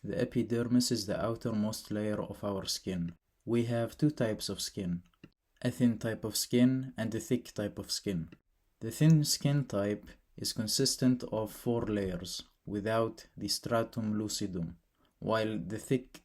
The epidermis is the outermost layer of our skin. We have two types of skin, a thin type of skin and a thick type of skin. The thin skin type is consistent of 4 layers without the stratum lucidum, while the thick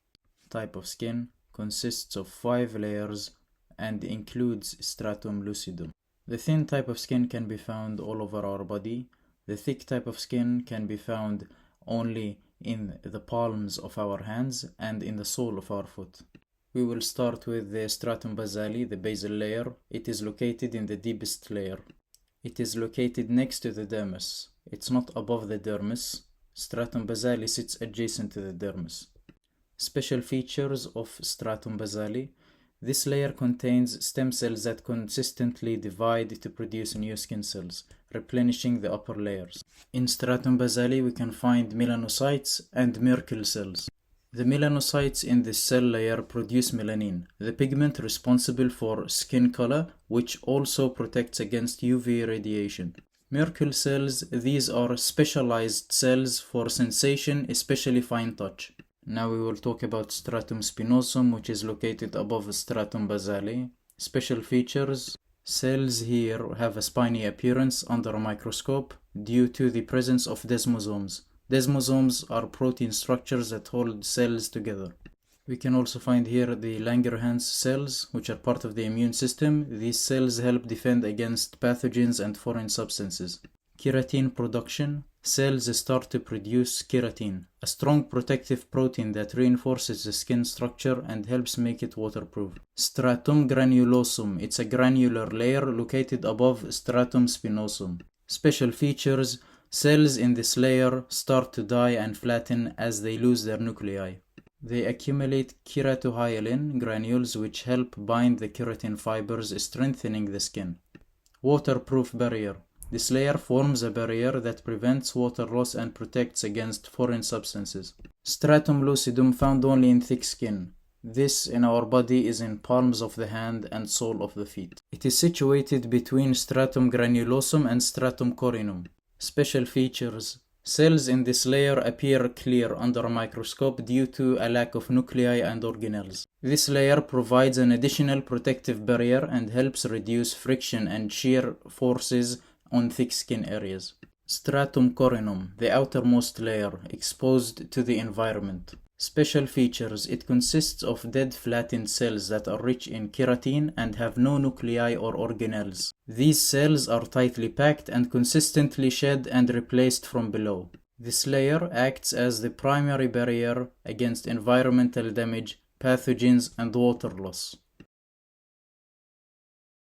type of skin consists of 5 layers and includes stratum lucidum. The thin type of skin can be found all over our body. The thick type of skin can be found only in the palms of our hands and in the sole of our foot. We will start with the stratum basale, the basal layer. It is located in the deepest layer. It is located next to the dermis. It's not above the dermis. Stratum basale sits adjacent to the dermis. Special features of stratum basale. This layer contains stem cells that consistently divide to produce new skin cells, replenishing the upper layers. In stratum basale, we can find melanocytes and Merkel cells. The melanocytes in this cell layer produce melanin, the pigment responsible for skin color, which also protects against UV radiation. Merkel cells, these are specialized cells for sensation, especially fine touch. Now we will talk about stratum spinosum, which is located above stratum basale. Special features. Cells here have a spiny appearance under a microscope due to the presence of desmosomes. Desmosomes are protein structures that hold cells together. We can also find here the Langerhans cells, which are part of the immune system. These cells help defend against pathogens and foreign substances. Keratin production. Cells start to produce keratin, a strong protective protein that reinforces the skin structure and helps make it waterproof. Stratum granulosum. It's a granular layer located above stratum spinosum. Special features. Cells in this layer start to die and flatten as they lose their nuclei. They accumulate keratohyalin granules which help bind the keratin fibers, strengthening the skin. Waterproof barrier. This layer forms a barrier that prevents water loss and protects against foreign substances. Stratum lucidum found only in thick skin. This in our body is in palms of the hand and sole of the feet. It is situated between stratum granulosum and stratum corneum. Special features. Cells in this layer appear clear under a microscope due to a lack of nuclei and organelles. This layer provides an additional protective barrier and helps reduce friction and shear forces on thick skin areas. Stratum corneum, the outermost layer, exposed to the environment. Special features. It consists of dead flattened cells that are rich in keratin and have no nuclei or organelles. These cells are tightly packed and consistently shed and replaced from below. This layer acts as the primary barrier against environmental damage, pathogens, and water loss.